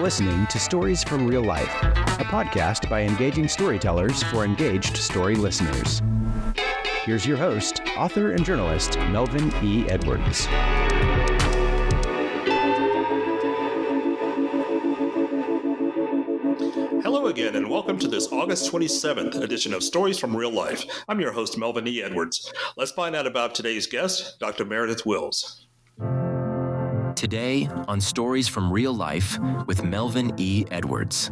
listening to Stories from Real Life, a podcast by engaging storytellers for engaged story listeners. Here's your host, author and journalist, Melvin E. Edwards. Hello again, and welcome to this August 27th edition of Stories from Real Life. I'm your host, Melvin E. Edwards. Let's find out about today's guest, Dr. Meredith Wills. Today on Stories from Real Life with Melvin E. Edwards.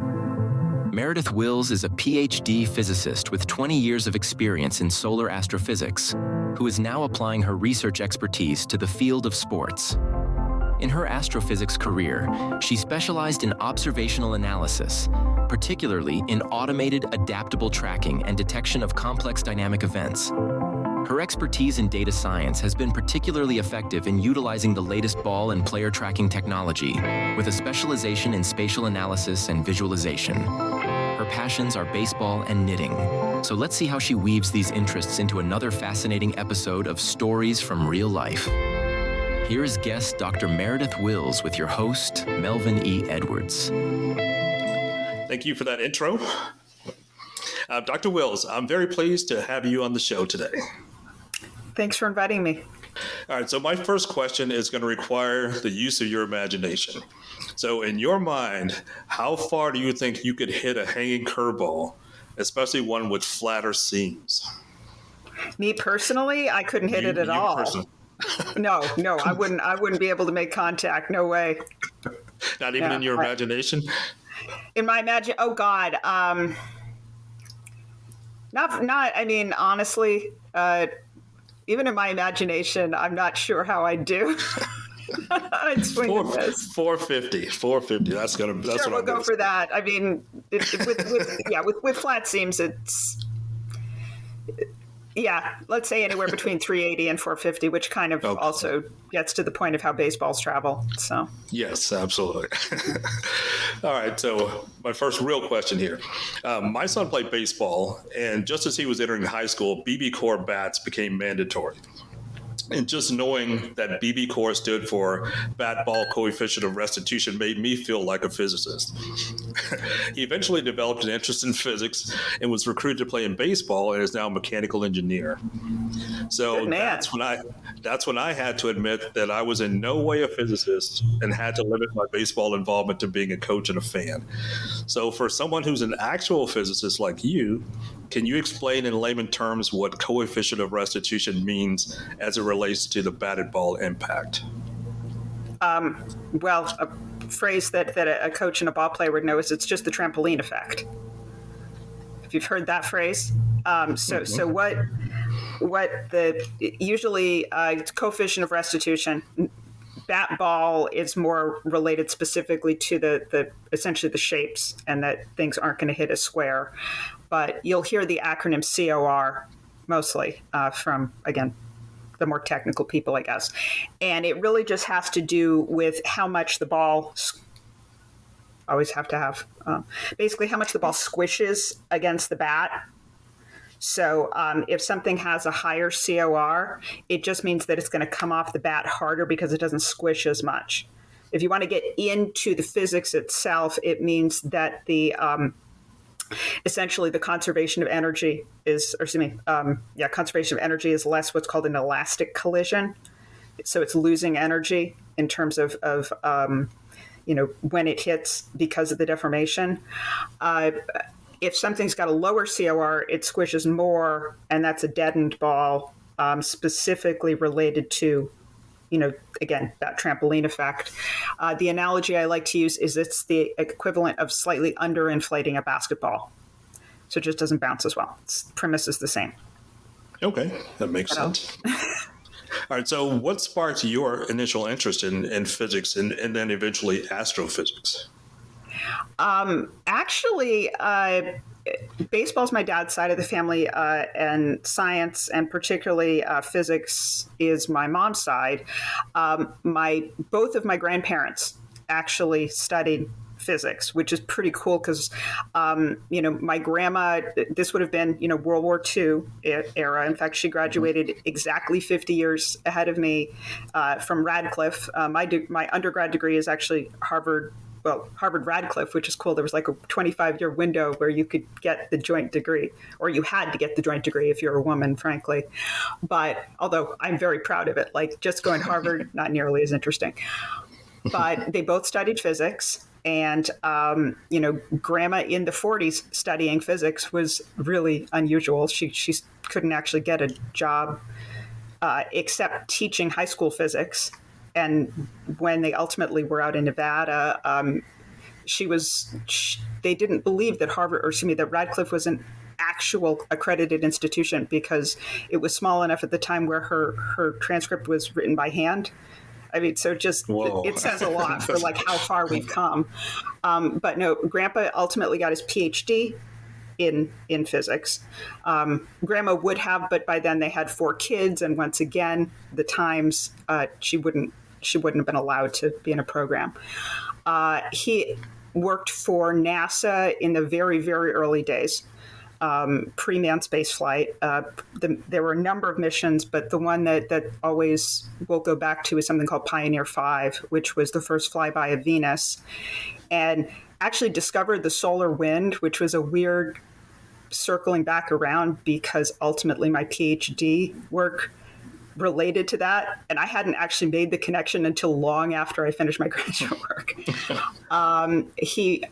Meredith Wills is a Ph.D. physicist with 20 years of experience in solar astrophysics, who is now applying her research expertise to the field of sports. In her astrophysics career, she specialized in observational analysis, particularly in automated adaptable tracking and detection of complex dynamic events. Her expertise in data science has been particularly effective in utilizing the latest ball and player tracking technology, with a specialization in spatial analysis and visualization. Her passions are baseball and knitting. So let's see how she weaves these interests into another fascinating episode of Stories from Real Life. Here is guest Dr. Meredith Wills with your host, Melvin E. Edwards. Thank you for that intro. Dr. Wills, I'm very pleased to have you on the show today. Thanks for inviting me. All right, so my first question is going to require the use of your imagination. So in your mind, how far do you think you could hit a hanging curveball, especially one with flatter seams? Me personally, I couldn't hit it at all. No, I wouldn't be able to make contact. No way. Not even in your imagination? In my oh God. I mean, honestly, even in my imagination, I'm not sure how I'd do. I'd swing at this. 450. That's sure, we'll go for that. I mean, with flat seams, it's, let's say anywhere between 380 and 450, which kind of also gets to the point of how baseballs travel. So yes, absolutely. All right. So my first real question here. My son played baseball, and just as he was entering high school, BB core bats became mandatory. And just knowing that BB core stood for bat ball coefficient of restitution made me feel like a physicist. He eventually developed an interest in physics and was recruited to play in baseball and is now a mechanical engineer. So that's when I had to admit that I was in no way a physicist and had to limit my baseball involvement to being a coach and a fan. So for someone who's an actual physicist like you, can you explain in layman terms what coefficient of restitution means as it relates to the batted ball impact? Well, a phrase that a coach and a ball player would know is it's just the trampoline effect. If you've heard that phrase. So what the usually coefficient of restitution, bat ball is more related specifically to the essentially the shapes and that things aren't going to hit a square. But you'll hear the acronym COR mostly from, again, the more technical people, I guess. And it really just has to do with how much the ball, always have to have, basically how much the ball squishes against the bat. So if something has a higher COR, it just means that it's going to come off the bat harder because it doesn't squish as much. If you want to get into the physics itself, it means that the essentially the conservation of energy is less what's called an elastic collision. So it's losing energy in terms of when it hits because of the deformation. If something's got a lower COR, it squishes more, and that's a deadened ball, specifically related to, again, that trampoline effect. The analogy I like to use is it's the equivalent of slightly underinflating a basketball. So it just doesn't bounce as well. The premise is the same. Okay, that makes sense. All right, so what sparked your initial interest in physics and then eventually astrophysics? Actually, baseball's my dad's side of the family, and science, and particularly physics, is my mom's side. Both of my grandparents actually studied physics, which is pretty cool because, my grandma, this would have been, World War II era. In fact, she graduated exactly 50 years ahead of me from Radcliffe. My undergrad degree is actually Harvard Harvard Radcliffe, which is cool. There was like a 25-year window where you could get the joint degree, or you had to get the joint degree if you're a woman, frankly. But although I'm very proud of it, like just going to Harvard, not nearly as interesting. But they both studied physics. And, grandma in the 40s studying physics was really unusual. She couldn't actually get a job except teaching high school physics. And when they ultimately were out in Nevada, they didn't believe that that Radcliffe was an actual accredited institution because it was small enough at the time where her transcript was written by hand. I mean, so just it says a lot for like how far we've come. But no, Grandpa ultimately got his Ph.D. in physics. Grandma would have, but by then they had 4 kids, and once again, the times she wouldn't have been allowed to be in a program. He worked for NASA in the very, very early days. Pre-manned space flight. There were a number of missions, but the one that always we'll go back to is something called Pioneer 5, which was the first flyby of Venus, and actually discovered the solar wind, which was a weird circling back around because ultimately my PhD work related to that, and I hadn't actually made the connection until long after I finished my graduate work. He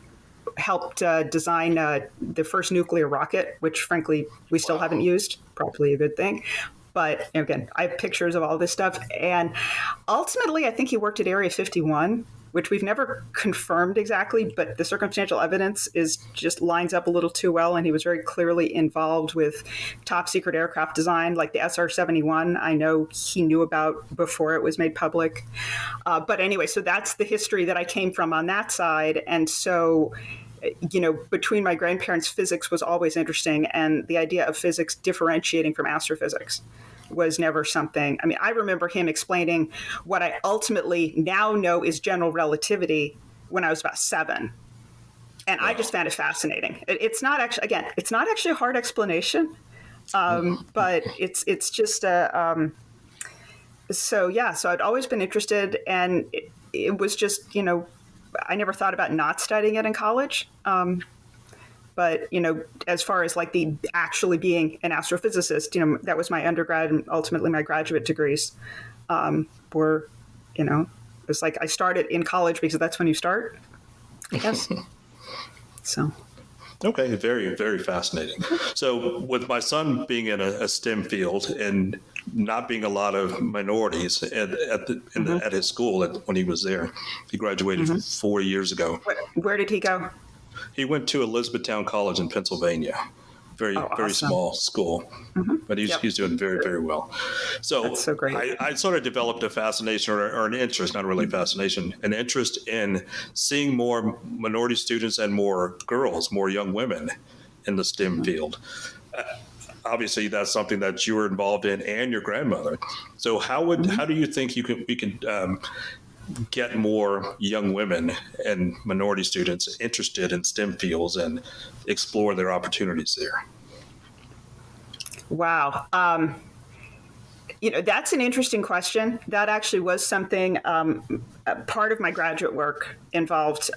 helped design the first nuclear rocket, which frankly we still haven't used, probably a good thing. But again, I have pictures of all this stuff. And ultimately, I think he worked at Area 51, which we've never confirmed exactly, but the circumstantial evidence just lines up a little too well. And he was very clearly involved with top secret aircraft design, like the SR-71. I know he knew about before it was made public. But anyway, so that's the history that I came from on that side. And so, between my grandparents, physics was always interesting. And the idea of physics differentiating from astrophysics was never something. I mean, I remember him explaining what I ultimately now know is general relativity when I was about 7. And I just found it fascinating. It's not actually a hard explanation, but it's just so I'd always been interested, and it was just, I never thought about not studying it in college. But, as far as like the actually being an astrophysicist, that was my undergrad, and ultimately my graduate degrees were, it was like I started in college because that's when you start, I guess. So. Okay, very, very fascinating. So with my son being in a STEM field and not being a lot of minorities at his school when he was there, he graduated 4 years ago. Where did he go? He went to Elizabethtown College in Pennsylvania. Very small school, but he's doing very, very well. So, that's so great. I sort of developed a fascination or an interest, not really fascination, an interest in seeing more minority students and more girls, more young women in the STEM field. Obviously, that's something that you were involved in, and your grandmother. So, how do you think we can get more young women and minority students interested in STEM fields and explore their opportunities there? Wow. That's an interesting question. That actually was something, part of my graduate work involved,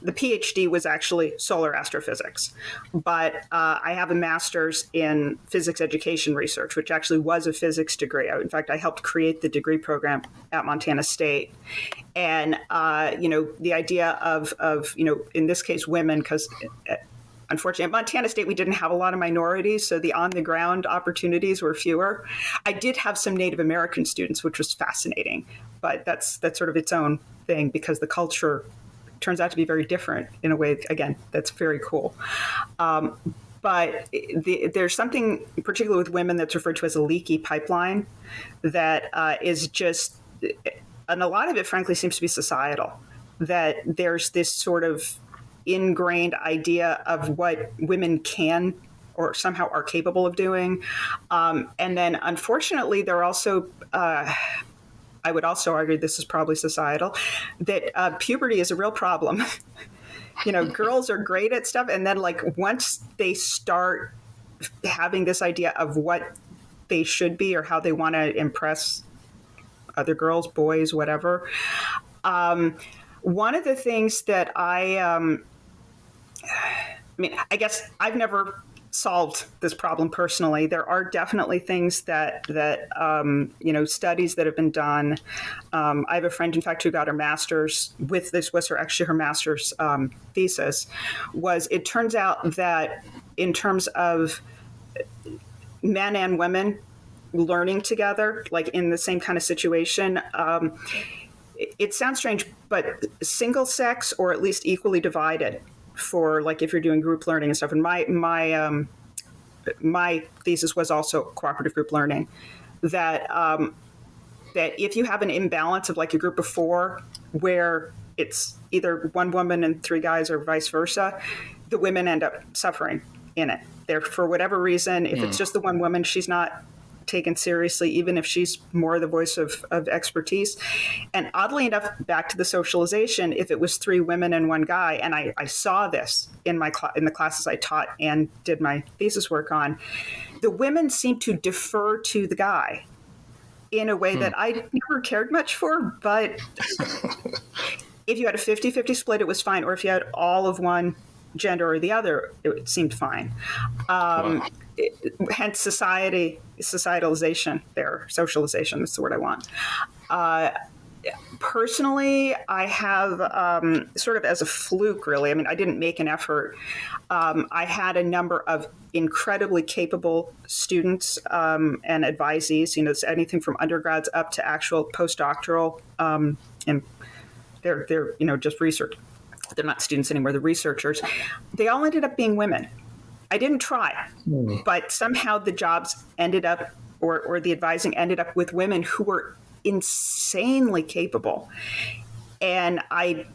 the PhD was actually solar astrophysics, but I have a master's in physics education research, which actually was a physics degree. In fact, I helped create the degree program at Montana State. And, the idea of in this case, women, because unfortunately at Montana State, we didn't have a lot of minorities, so the on-the-ground opportunities were fewer. I did have some Native American students, which was fascinating, but that's sort of its own thing because the culture turns out to be very different in a way, again, that's very cool. But there's something, particularly with women, that's referred to as a leaky pipeline that is just, and a lot of it, frankly, seems to be societal, that there's this sort of ingrained idea of what women can or somehow are capable of doing. And then, unfortunately, there are also I would also argue this is probably societal, that puberty is a real problem. Girls are great at stuff. And then once they start having this idea of what they should be or how they want to impress other girls, boys, whatever, One of the things that I I guess I've never solved this problem personally. There are definitely things that studies that have been done. I have a friend, in fact, who got her master's with this. Was her master's thesis. Was it turns out that in terms of men and women learning together, like in the same kind of situation. It sounds strange, but single sex or at least equally divided for like if you're doing group learning and stuff. And my thesis was also cooperative group learning. That if you have an imbalance of like a group of 4 where it's either one woman and 3 guys or vice versa, the women end up suffering in it. There, for whatever reason, if it's just the one woman, she's not taken seriously, even if she's more the voice of expertise. And oddly enough, back to the socialization, if it was 3 women and 1 guy, and I saw this in in the classes I taught and did my thesis work on, the women seem to defer to the guy in a way that I never cared much for. But if you had a 50-50 split, it was fine. Or if you had all of one gender or the other, it seemed fine. Wow. Hence societalization there, socialization, that's the word I want. Personally, I have sort of as a fluke, really, I mean, I didn't make an effort. I had a number of incredibly capable students and advisees, it's anything from undergrads up to actual postdoctoral, and they're just research. They're not students anymore, they're researchers. They all ended up being women. I didn't try, but somehow the jobs ended up, or the advising ended up with women who were insanely capable. And I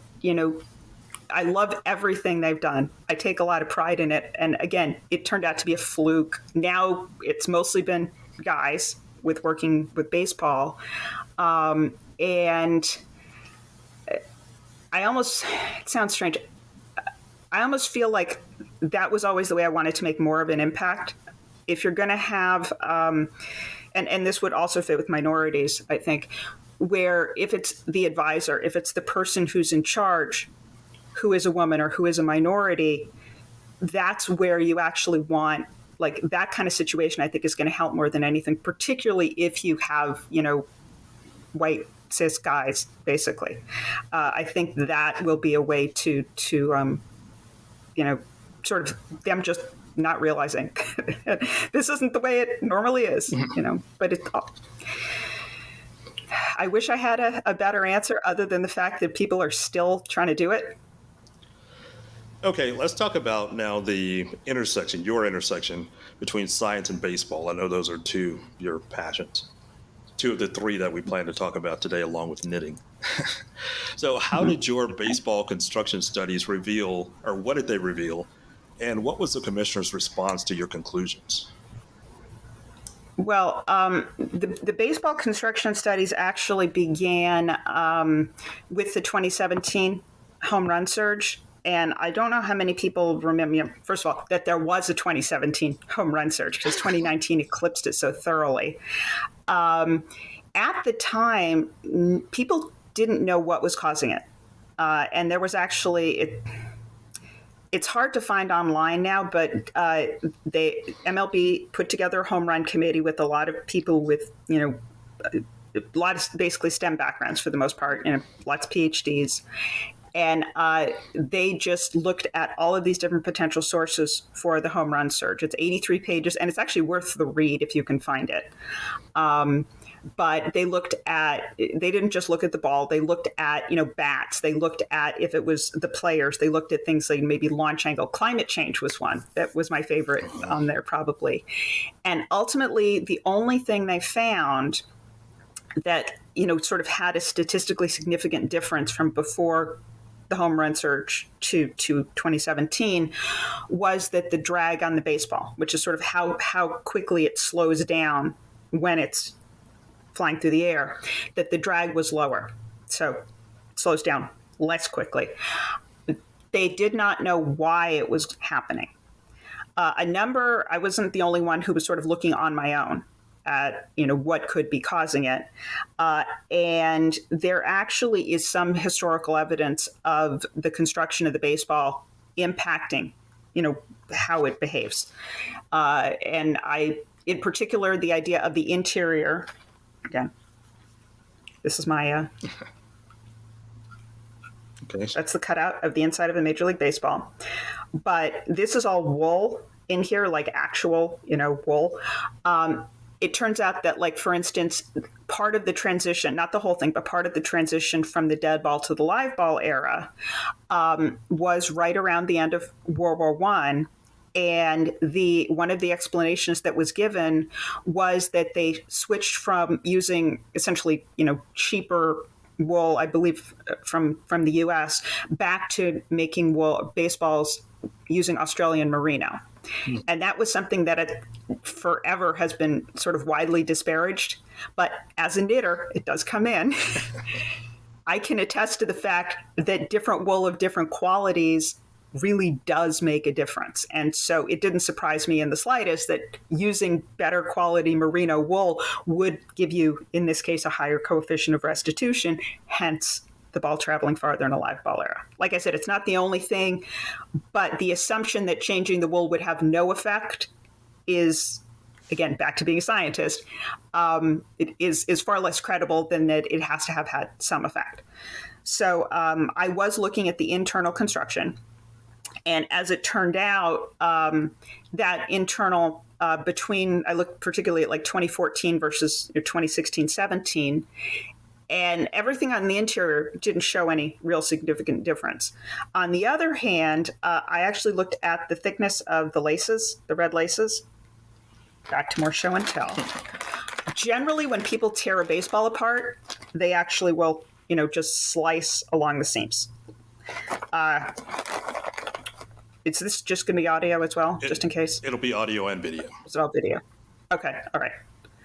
love everything they've done. I take a lot of pride in it. And again, it turned out to be a fluke. Now it's mostly been guys working with baseball. And it sounds strange, I almost feel like that was always the way I wanted to make more of an impact. If you're going to have, and this would also fit with minorities, I think, where if it's the advisor, if it's the person who's in charge, who is a woman or who is a minority, that's where you actually want, like that kind of situation, I think is going to help more than anything, particularly if you have, white cis guys, basically. I think that will be a way to sort of them just not realizing this isn't the way it normally is, but I wish I had a better answer other than the fact that people are still trying to do it. Okay, let's talk about now your intersection between science and baseball. I know those are 2 of your passions, 2 of the 3 that we plan to talk about today, along with knitting. So how did your baseball construction studies reveal, or what did they reveal, and what was the commissioner's response to your conclusions? Well, the baseball construction studies actually began with the 2017 home run surge. And I don't know how many people remember, first of all, that there was a 2017 home run surge because 2019 eclipsed it so thoroughly. At the time, people didn't know what was causing it. And there was actually, it's hard to find online now, but MLB put together a home run committee with a lot of people with, a lot of basically STEM backgrounds for the most part, lots of PhDs. And they just looked at all of these different potential sources for the home run surge. It's 83 pages, and it's actually worth the read if you can find it. But they didn't just look at the ball. They looked at, bats. They looked at if it was the players. They looked at things like maybe launch angle. Climate change was one. That was my favorite on there probably. And ultimately, the only thing they found that, sort of had a statistically significant difference from before the home run surge to 2017 was that the drag on the baseball, which is sort of how quickly it slows down when it's flying through the air, that the drag was lower. So it slows down less quickly. They did not know why it was happening. I wasn't the only one who was sort of looking on my own. at what could be causing it. And there actually is some historical evidence of the construction of the baseball impacting, how it behaves. And in particular, the idea of the interior, again, this is my, okay. That's the cutout of the inside of a Major League Baseball. But this is all wool in here, like actual, wool. It turns out that, like, for instance, part of the transition, not the whole thing, but part of the transition from the dead ball to the live ball era was right around the end of World War I. And one of the explanations that was given was that they switched from using essentially, cheaper wool, I believe, from the U.S. back to making wool baseballs using Australian merino. And that was something that forever has been sort of widely disparaged. But as a knitter, it does come in. I can attest to the fact that different wool of different qualities really does make a difference. And so it didn't surprise me in the slightest that using better quality merino wool would give you, in this case, a higher coefficient of restitution, hence the ball traveling farther in a live ball era. Like I said, it's not the only thing, but the assumption that changing the wool would have no effect is, again, back to being a scientist, it is far less credible than that it has to have had some effect. So I was looking at the internal construction. And as it turned out, that internal I looked particularly at like 2014 versus 2016-17, and everything on the interior didn't show any real significant difference. On the other hand, I actually looked at the thickness of the laces, the red laces. Back to more show and tell. Generally, when people tear a baseball apart, they actually will, just slice along the seams. Is this just going to be audio as well, just in case? It'll be audio and video. Is it all video? Okay, all right.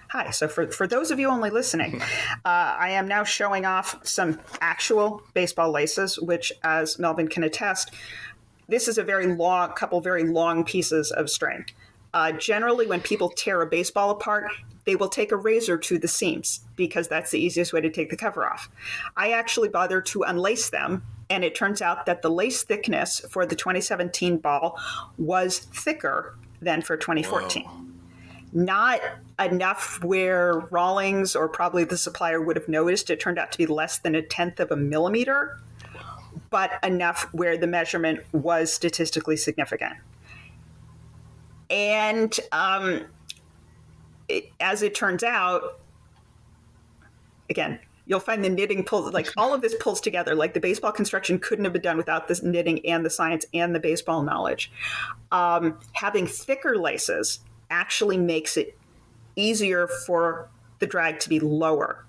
Hi, so for those of you only listening, I am now showing off some actual baseball laces, which, as Melvin can attest, this is a couple very long pieces of string. Generally, when people tear a baseball apart, they will take a razor to the seams because that's the easiest way to take the cover off. I actually bothered to unlace them, and it turns out that the lace thickness for the 2017 ball was thicker than for 2014. Whoa. Not enough where Rawlings or probably the supplier would have noticed. It turned out to be less than 1/10 of a millimeter, but enough where the measurement was statistically significant. And as it turns out, again, you'll find the knitting pulls, like all of this pulls together. Like the baseball construction couldn't have been done without this knitting and the science and the baseball knowledge. Having thicker laces actually makes it easier for the drag to be lower.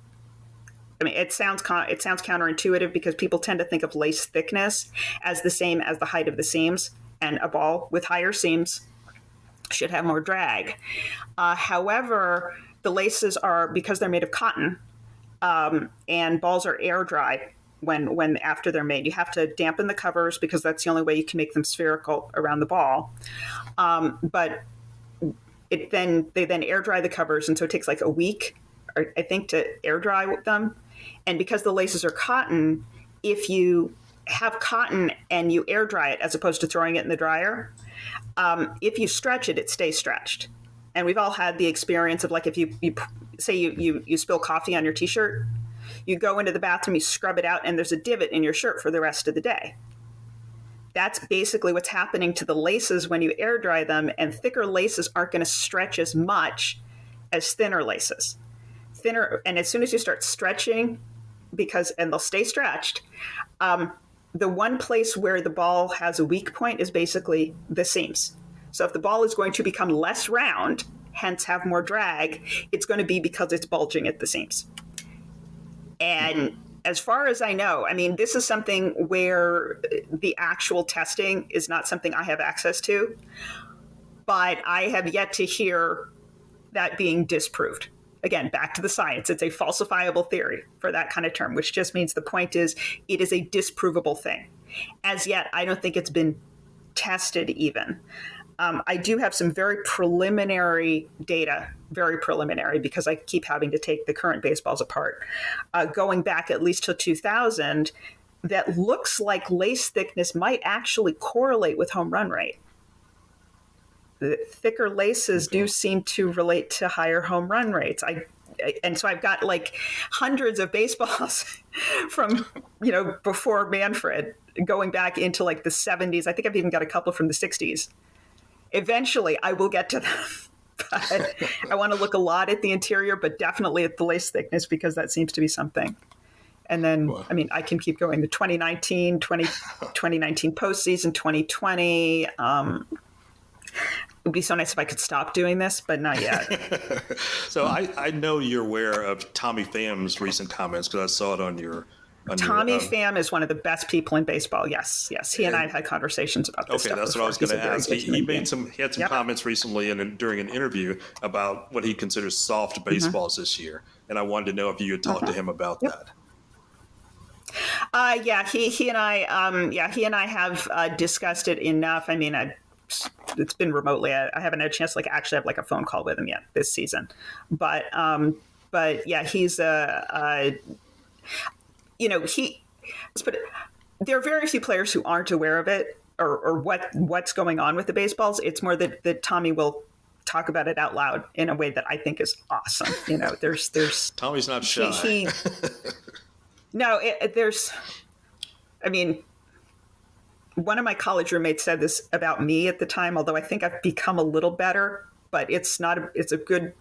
I mean, it sounds counterintuitive because people tend to think of lace thickness as the same as the height of the seams, and a ball with higher seams should have more drag. However, the laces are, because they're made of cotton, and balls are air dry when after they're made. You have to dampen the covers because that's the only way you can make them spherical around the ball. But they then air dry the covers, and so it takes like a week, I think, to air dry them. And because the laces are cotton, if you have cotton and you air dry it as opposed to throwing it in the dryer, if you stretch it, it stays stretched. And we've all had the experience of, like, if you say you spill coffee on your t-shirt, you go into the bathroom, you scrub it out, and there's a divot in your shirt for the rest of the day. That's basically what's happening to the laces when you air dry them, and thicker laces aren't going to stretch as much as thinner laces. And as soon as you start stretching, and they'll stay stretched, the one place where the ball has a weak point is basically the seams. So if the ball is going to become less round, hence have more drag, it's going to be because it's bulging at the seams. And as far as I know, I mean, this is something where the actual testing is not something I have access to, but I have yet to hear that being disproved. Again, back to the science. It's a falsifiable theory for that kind of term, which just means the point is it is a disprovable thing. As yet, I don't think it's been tested even. I do have some very preliminary data, very preliminary, because I keep having to take the current baseballs apart, going back at least to 2000, that looks like lace thickness might actually correlate with home run rate. The thicker laces do seem to relate to higher home run rates. And so I've got like hundreds of baseballs from, before Manfred, going back into like the 70s. I think I've even got a couple from the 60s. Eventually, I will get to them. But I want to look a lot at the interior, but definitely at the lace thickness, because that seems to be something. And then, wow. I mean, I can keep going. The 2019 postseason, 2020. It would be so nice if I could stop doing this, but not yet. So I know you're aware of Tommy Pham's recent comments, because I saw it on your... Tommy Pham is one of the best people in baseball. Yes. He and I have had conversations about this. Okay, that's what I was going to ask. He had some comments recently during an interview about what he considers soft baseballs this year, and I wanted to know if you had talked to him about that. He and I have discussed it enough. I mean, it's been remotely. I haven't had a chance to actually have a phone call with him yet this season, but yeah, he's but there are very few players who aren't aware of it or what's going on with the baseballs. It's more that Tommy will talk about it out loud in a way that I think is awesome. There's Tommy's not shy. I mean, one of my college roommates said this about me at the time, although I think I've become a little better, but it's a good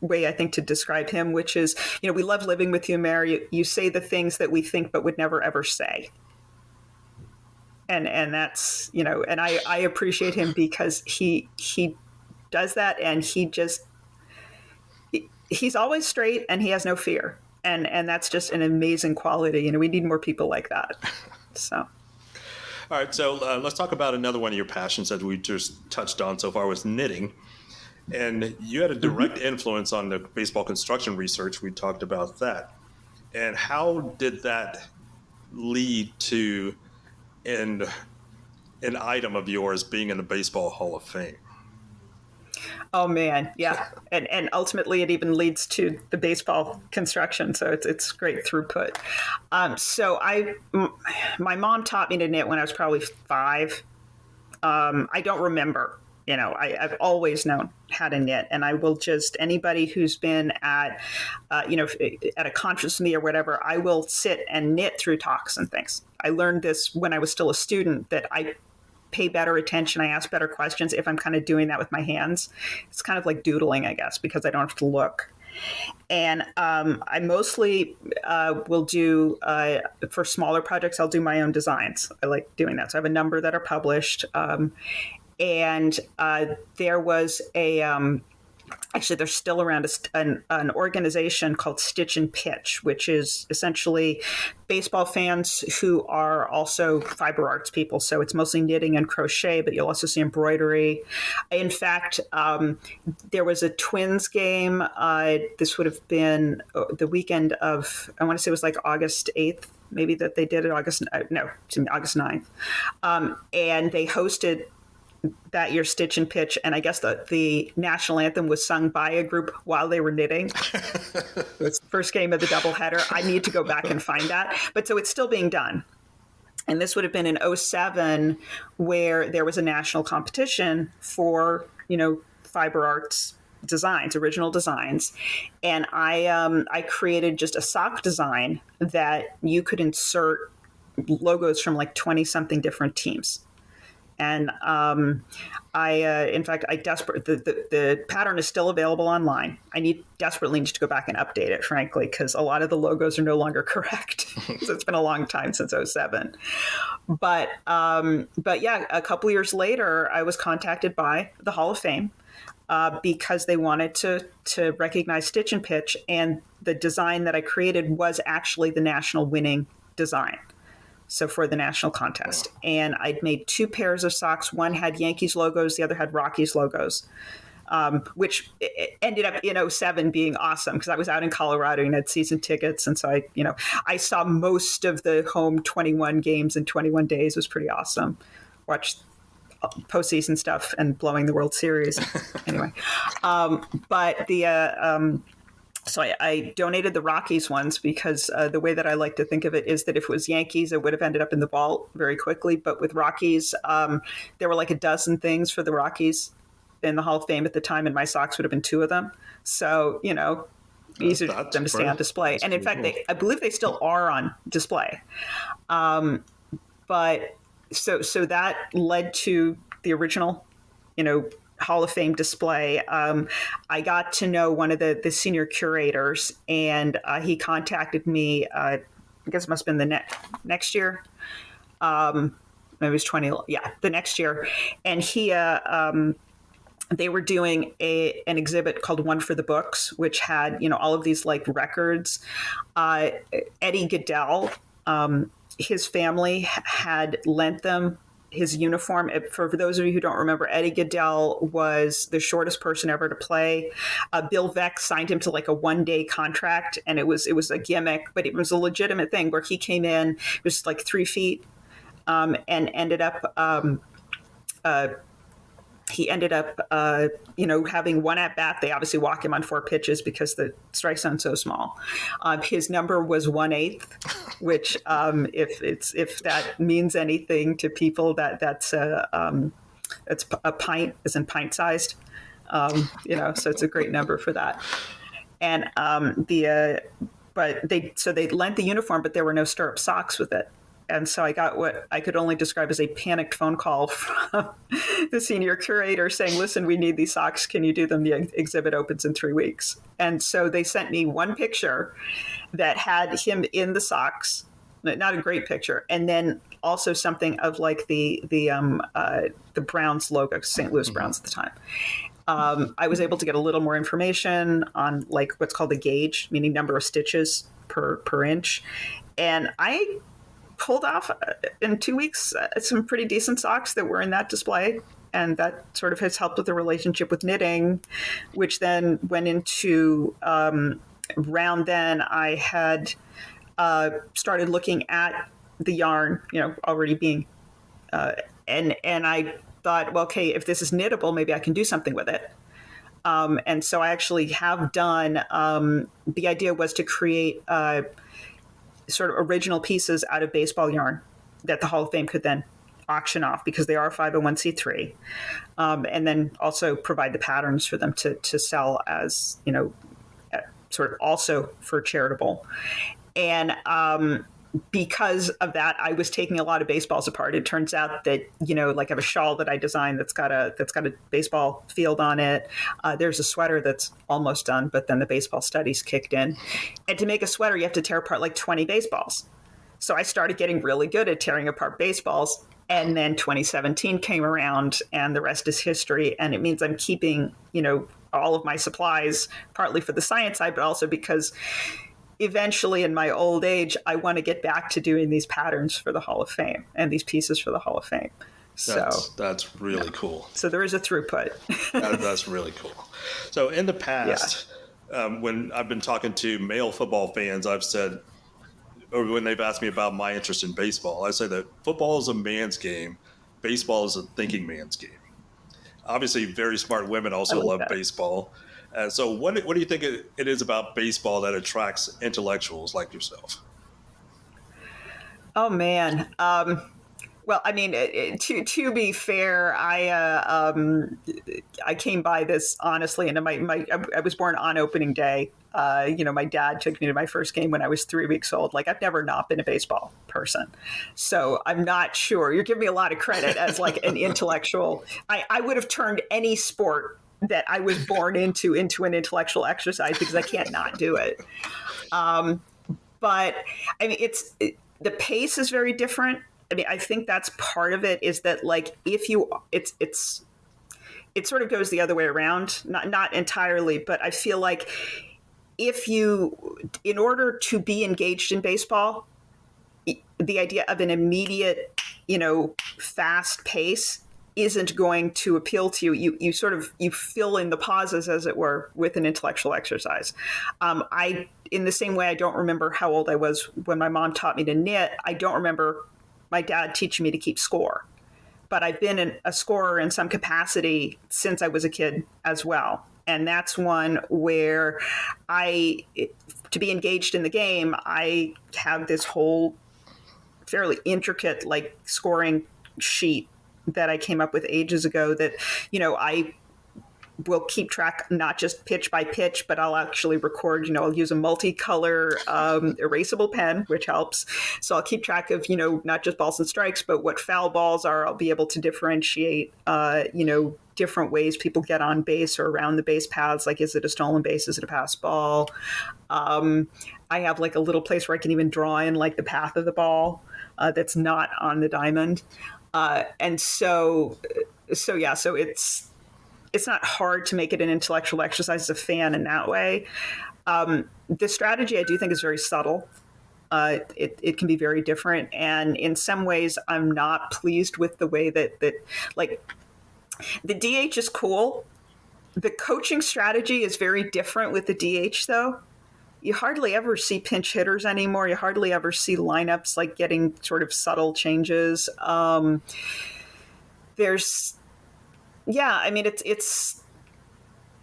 way, I think, to describe him, which is, we love living with you, Mary. You say the things that we think but would never ever say. And that's, and I appreciate him because he does that, and he's always straight and he has no fear. And that's just an amazing quality. We need more people like that. So. All right. So let's talk about another one of your passions that we just touched on so far, was knitting. And you had a direct influence on the baseball construction research. We talked about that. And how did that lead to an item of yours being in the Baseball Hall of Fame? Oh, man. Yeah. And ultimately it even leads to the baseball construction. So it's great throughput. So my mom taught me to knit when I was probably 5. I don't remember. I've always known how to knit, and I will anybody who's been at a conference with me or whatever, I will sit and knit through talks and things. I learned this when I was still a student, that I pay better attention. I ask better questions if I'm kind of doing that with my hands. It's kind of like doodling, I guess, because I don't have to look. And I mostly will do, for smaller projects, I'll do my own designs. I like doing that. So I have a number that are published. And there was actually, there's still around an organization called Stitch and Pitch, which is essentially baseball fans who are also fiber arts people. So it's mostly knitting and crochet, but you'll also see embroidery. In fact, there was a Twins game. This would have been the weekend of, I want to say it was like August 8th, maybe, that they did it. August 9th. And they hosted that year Stitch and Pitch, and I guess the national anthem was sung by a group while they were knitting. It's the first game of the doubleheader. I need to go back and find that. But so it's still being done. And this would have been in 2007, where there was a national competition for, fiber arts designs, original designs. And I created just a sock design that you could insert logos from like 20-something different teams. And the pattern is still available online. I desperately need to go back and update it, frankly, because a lot of the logos are no longer correct. So it's been a long time since 2007. But yeah, a couple years later, I was contacted by the Hall of Fame because they wanted to recognize Stitch and Pitch, and the design that I created was actually the national winning design. So for the national contest. And I'd made 2 pairs of socks. One had Yankees logos, the other had Rockies logos, which ended up in 2007 being awesome because I was out in Colorado and had season tickets. And so I saw most of the home 21 games in 21 days. It was pretty awesome. Watched postseason stuff and blowing the World Series. Anyway, but so I donated the Rockies ones because the way that I like to think of it is that if it was Yankees, it would have ended up in the vault very quickly. But with Rockies, there were like a dozen things for the Rockies in the Hall of Fame at the time, and my socks would have been two of them. So, easier for them to stay on display. And in fact, I believe they still are on display. But so that led to the original, Hall of Fame display. I got to know one of the senior curators, and he contacted me. I guess it must have been the next year. Maybe it was the next year, and he. They were doing an exhibit called One for the Books, which had all of these like records. Eddie Goodell, his family had lent them his uniform. For those of you who don't remember, Eddie Goodell was the shortest person ever to play. Bill Veeck signed him to like a one-day contract, and it was a gimmick, but it was a legitimate thing where he came in, was like 3 feet, and ended up having one at bat. They obviously walk him on 4 pitches because the strike zone's so small. His number was 1/8, which if that means anything to people, that's a pint, as in pint sized. So it's a great number for that. And but they lent the uniform, but there were no stirrup socks with it. And so I got what I could only describe as a panicked phone call from the senior curator saying, listen, we need these socks. Can you do them? The exhibit opens in 3 weeks. And so they sent me one picture that had him in the socks, not a great picture, and then also something of like the Browns logo, St. Louis Browns at the time. I was able to get a little more information on like what's called a gauge, meaning number of stitches per inch. And I pulled off in 2 weeks some pretty decent socks that were in that display, and that sort of has helped with the relationship with knitting, which then went into around then I had started looking at the yarn, already being and I thought, well, okay, if this is knittable, maybe I can do something with it. And so I actually have done the idea was to create sort of original pieces out of baseball yarn that the Hall of Fame could then auction off because they are 501c3, and then also provide the patterns for them to sell as, sort of also for charitable. And because of that, I was taking a lot of baseballs apart. It turns out that, like I have a shawl that I designed that's got a baseball field on it. There's a sweater that's almost done, but then the baseball studies kicked in. And to make a sweater, you have to tear apart like 20 baseballs. So I started getting really good at tearing apart baseballs. And then 2017 came around, and the rest is history. And it means I'm keeping, all of my supplies, partly for the science side, but also because eventually in my old age, I want to get back to doing these patterns for the Hall of Fame and these pieces for the Hall of Fame. That's really cool. So there is a throughput. That's really cool. So in the past, when I've been talking to male football fans, I've said, or when they've asked me about my interest in baseball, I say that football is a man's game. Baseball is a thinking man's game. Obviously, very smart women also love baseball. So what do you think it is about baseball that attracts intellectuals like yourself? Oh, man. Well, I mean, to be fair, I came by this honestly, and I was born on opening day. My dad took me to my first game when I was 3 weeks old. Like, I've never not been a baseball person. So I'm not sure. You're giving me a lot of credit as like an intellectual. I would have turned any sport that I was born into an intellectual exercise because I can't not do it. But I mean, the pace is very different. I mean, I think that's part of it is that like, it sort of goes the other way around, not entirely, but I feel like in order to be engaged in baseball, the idea of an immediate, fast pace isn't going to appeal to you. You sort of, you fill in the pauses, as it were, with an intellectual exercise. In the same way, I don't remember how old I was when my mom taught me to knit. I don't remember my dad teaching me to keep score. but I've been a scorer in some capacity since I was a kid as well. And that's one where to be engaged in the game, I have this whole fairly intricate like scoring sheet that I came up with ages ago that, I will keep track, not just pitch by pitch, but I'll actually record, I'll use a multicolor erasable pen, which helps. So I'll keep track of, not just balls and strikes, but what foul balls are. I'll be able to differentiate, different ways people get on base or around the base paths. Like, is it a stolen base? Is it a pass ball? I have like a little place where I can even draw in like the path of the ball that's not on the diamond. And so it's not hard to make it an intellectual exercise as a fan in that way. The strategy I do think is very subtle. It can be very different. And in some ways, I'm not pleased with the way that like the DH is cool. The coaching strategy is very different with the DH though. You hardly ever see pinch hitters anymore. You hardly ever see lineups like getting sort of subtle changes. It's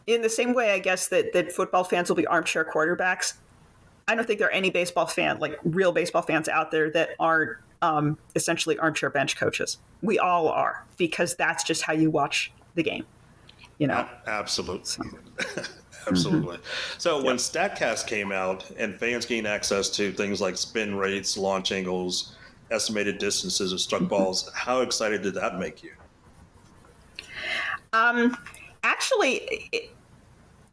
in the same way, I guess, that football fans will be armchair quarterbacks. I don't think there are any real baseball fans out there that aren't essentially armchair bench coaches. We all are, because that's just how you watch the game, Absolutely. So. Absolutely. So when StatCast came out and fans gained access to things like spin rates, launch angles, estimated distances of struck balls, how excited did that make you? Actually,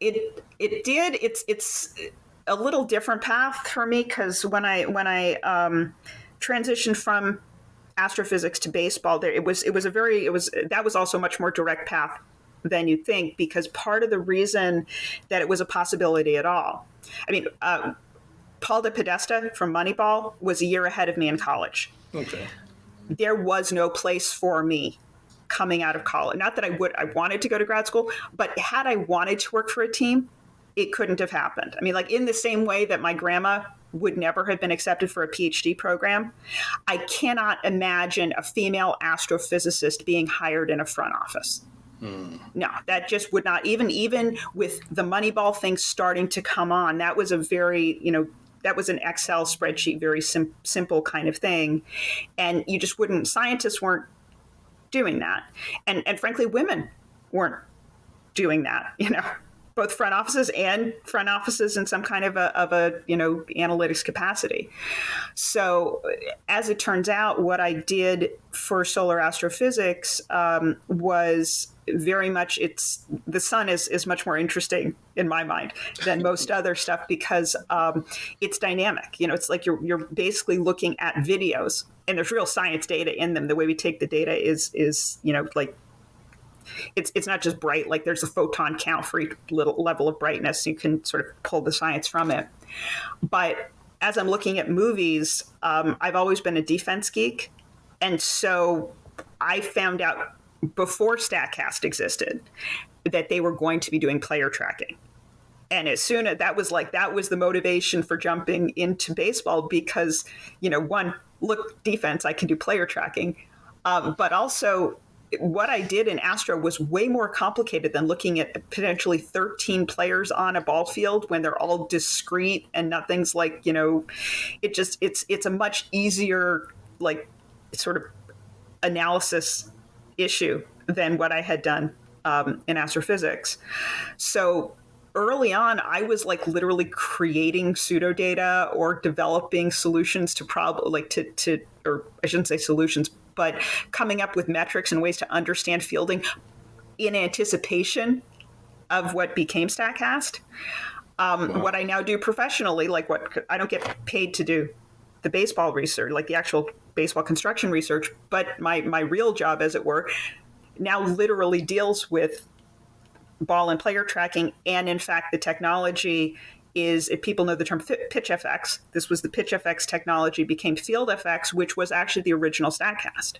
it did. It's a little different path for me, because when I transitioned from astrophysics to baseball, that was also a much more direct path than you think, because part of the reason that it was a possibility at all. I mean, Paul DePodesta from Moneyball was a year ahead of me in college. Okay. There was no place for me coming out of college. Not that I wanted to go to grad school, but had I wanted to work for a team, it couldn't have happened. I mean, like in the same way that my grandma would never have been accepted for a Ph.D. program, I cannot imagine a female astrophysicist being hired in a front office. No, that just would not, even with the Moneyball thing starting to come on, that was a very, that was an Excel spreadsheet, very simple kind of thing. And you just scientists weren't doing that. And frankly, women weren't doing that, both front offices in some kind of a analytics capacity. So as it turns out, what I did for solar astrophysics was very much, the sun is much more interesting in my mind than most other stuff, because it's dynamic. It's like you're basically looking at videos, and there's real science data in them. The way we take the data is like, it's not just bright, like there's a photon count for each little level of brightness. You can sort of pull the science from it. But as I'm looking at movies, I've always been a defense geek. And so I found out before StatCast existed that they were going to be doing player tracking. And as soon as that was the motivation for jumping into baseball, because, one, look, defense, I can do player tracking. But also, what I did in Astro was way more complicated than looking at potentially 13 players on a ball field when they're all discrete and nothing's like, it's a much easier, like, sort of analysis issue than what I had done in astrophysics. So early on, I was like literally creating pseudo data or developing solutions to or I shouldn't say solutions, but coming up with metrics and ways to understand fielding in anticipation of what became StatCast. Wow. What I now do professionally, like what I don't get paid to do the baseball research, like the actual baseball construction research, but my real job, as it were, now literally deals with ball and player tracking. And in fact, the technology is, if people know the term pitch FX, this was the pitch FX technology became field FX, which was actually the original StatCast.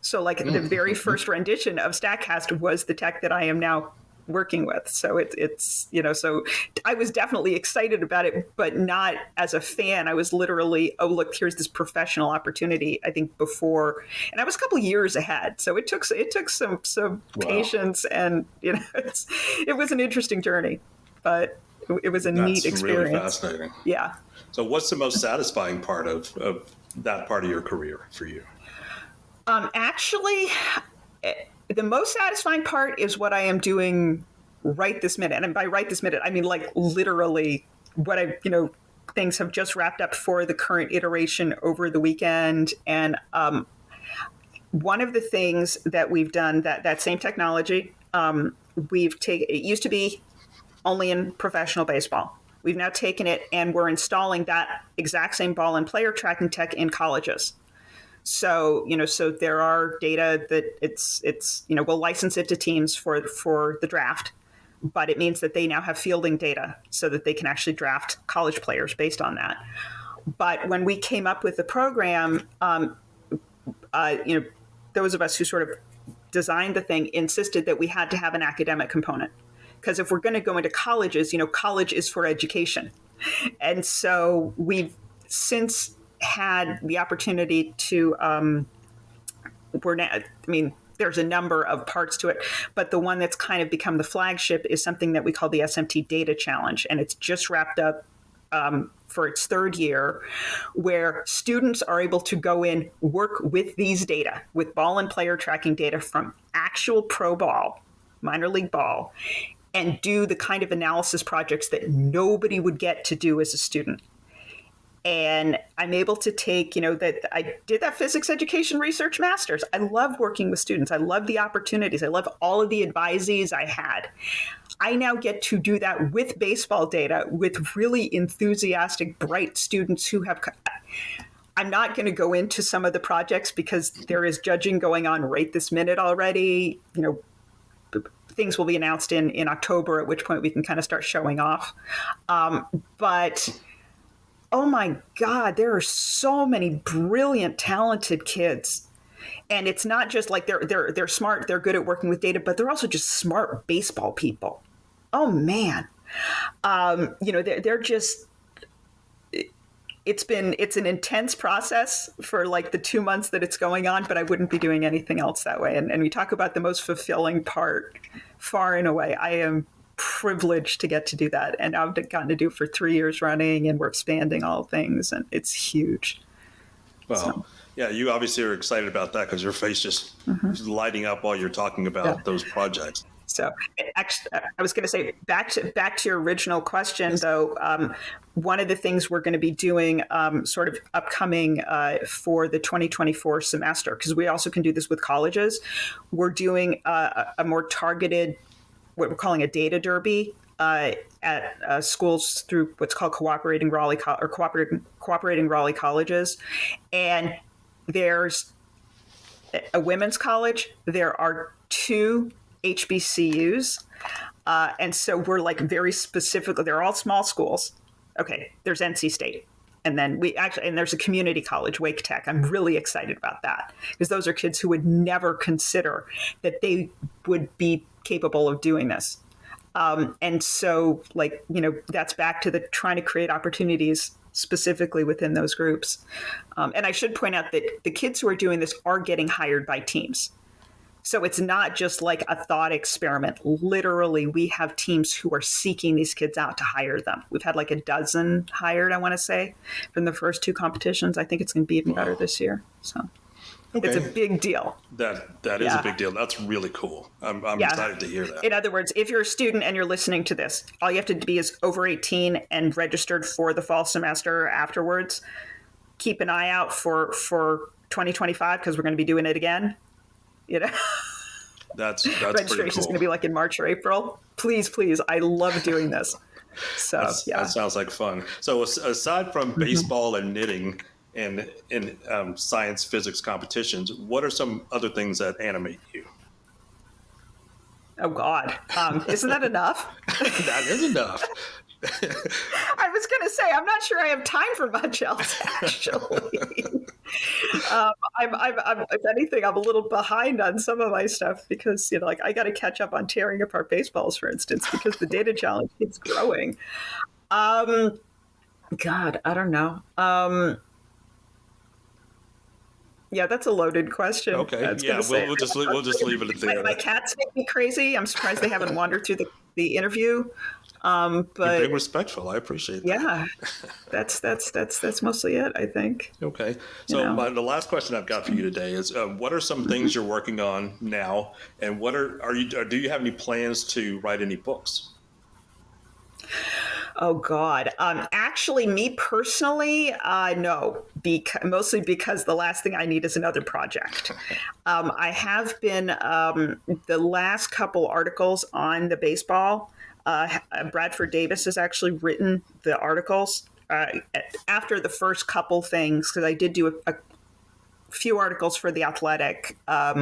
So like the very first rendition of StatCast was the tech that I am now working with. So it's so I was definitely excited about it, but not as a fan. I was literally, oh, look, here's this professional opportunity, I think, before. And I was a couple of years ahead. So it took some patience, and it was an interesting journey, but it was a neat experience. Really fascinating. Yeah. So what's the most satisfying part of that part of your career for you? Actually, the most satisfying part is what I am doing right this minute. And by right this minute, I mean like literally what things have just wrapped up for the current iteration over the weekend. And one of the things that we've done, that same technology, it used to be only in professional baseball. We've now taken it and we're installing that exact same ball and player tracking tech in colleges. So, so there are data that we'll license it to teams for the draft, but it means that they now have fielding data so that they can actually draft college players based on that. But when we came up with the program, those of us who sort of designed the thing insisted that we had to have an academic component. Because if we're going to go into colleges, college is for education. And so we've since had the opportunity to, there's a number of parts to it, but the one that's kind of become the flagship is something that we call the SMT Data Challenge. And it's just wrapped up for its third year, where students are able to go in, work with these data, with ball and player tracking data from actual pro ball, minor league ball, and do the kind of analysis projects that nobody would get to do as a student. And I'm able to take, that I did that physics education research master's. I love working with students. I love the opportunities. I love all of the advisees I had. I now get to do that with baseball data with really enthusiastic, bright students who have. I'm not going to go into some of the projects because there is judging going on right this minute already. Things will be announced in October, at which point we can kind of start showing off. But oh my God, there are so many brilliant, talented kids. And it's not just like they're smart, they're good at working with data, but they're also just smart baseball people. Oh man. They're just, it's an intense process for like the 2 months that it's going on, but I wouldn't be doing anything else that way. And we talk about the most fulfilling part, far and away. I am privileged to get to do that. And I've gotten to do it for 3 years running, and we're expanding all things, and it's huge. Well, yeah, you obviously are excited about that because your face just lighting up while you're talking about those projects. So actually, I was going to say back to your original question, though, one of the things we're going to be doing sort of upcoming for the 2024 semester, because we also can do this with colleges, we're doing a more targeted, what we're calling a data derby at schools through what's called cooperating Raleigh colleges. And there's a women's college. There are 2 HBCUs. And so we're like very specific. They're all small schools. Okay, there's NC State. And then and there's a community college, Wake Tech. I'm really excited about that because those are kids who would never consider that they would be capable of doing this. And so that's back to the trying to create opportunities specifically within those groups. And I should point out that the kids who are doing this are getting hired by teams. So it's not just like a thought experiment. Literally, we have teams who are seeking these kids out to hire them. We've had like a dozen hired, I want to say, from the first 2 competitions. I think it's going to be even better this year. So it's a big deal. That is a big deal. That's really cool. I'm excited to hear that. In other words, if you're a student and you're listening to this, all you have to be is over 18 and registered for the fall semester afterwards. Keep an eye out for 2025 because we're going to be doing it again. That's registration is going to be like in March or April. Please, I love doing this. So that sounds like fun. So aside from baseball and knitting and in science physics competitions, what are some other things that animate you? Oh God, isn't that enough? That is enough. I was going to say, I'm not sure I have time for much else, actually. If anything, I'm a little behind on some of my stuff because, like I got to catch up on tearing apart baseballs, for instance, because the data challenge keeps growing. God, I don't know. Yeah, that's a loaded question. Okay, yeah, we'll just leave it there. My cats make me crazy. I'm surprised they haven't wandered through the interview. But you're being respectful. I appreciate that. Yeah, that's mostly it, I think. Okay, so the last question I've got for you today is: what are some things you're working on now, and do you have any plans to write any books? Oh God! Actually, me personally, no. Mostly because the last thing I need is another project. I have been the last couple articles on the baseball. Bradford Davis has actually written the articles after the first couple things, because I did do a few articles for The Athletic,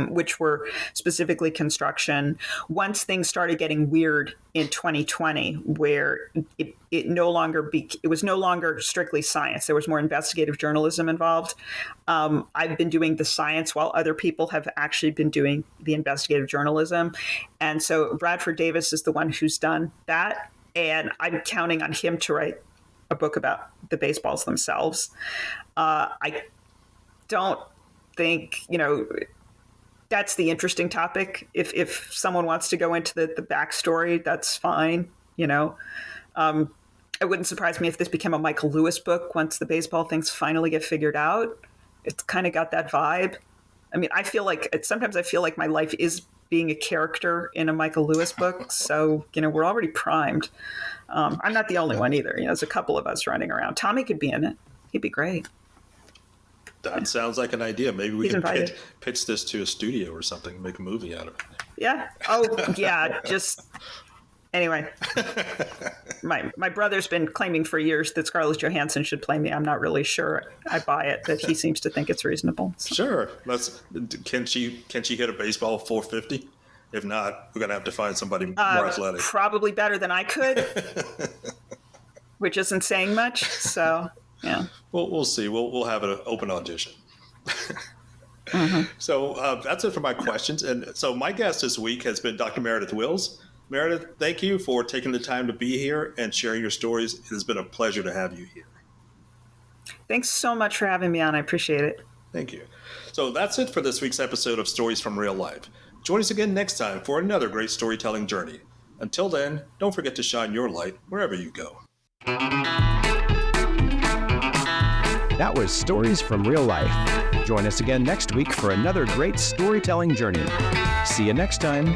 which were specifically construction. Once things started getting weird in 2020, where it was no longer strictly science, there was more investigative journalism involved. I've been doing the science while other people have actually been doing the investigative journalism. And so Bradford Davis is the one who's done that. And I'm counting on him to write a book about the baseballs themselves. I don't think, that's the interesting topic. If someone wants to go into the backstory, that's fine. It wouldn't surprise me if this became a Michael Lewis book once the baseball things finally get figured out. It's kind of got that vibe. I mean, sometimes I feel like my life is being a character in a Michael Lewis book. So, we're already primed. I'm not the only one either. There's a couple of us running around. Tommy could be in it. He'd be great. That sounds like an idea. Maybe we can pitch this to a studio or something, make a movie out of it. Yeah. Oh, yeah. Anyway. My brother's been claiming for years that Scarlett Johansson should play me. I'm not really sure I buy it, but he seems to think it's reasonable. So. Sure. Can she hit a baseball 450? If not, we're going to have to find somebody more athletic. Probably better than I could, which isn't saying much. So... yeah. Well, we'll see. We'll have an open audition. Mm-hmm. So that's it for my questions. And so my guest this week has been Dr. Meredith Wills. Meredith, thank you for taking the time to be here and sharing your stories. It has been a pleasure to have you here. Thanks so much for having me on. I appreciate it. Thank you. So that's it for this week's episode of Stories from Real Life. Join us again next time for another great storytelling journey. Until then, don't forget to shine your light wherever you go. That was Stories from Real Life. Join us again next week for another great storytelling journey. See you next time.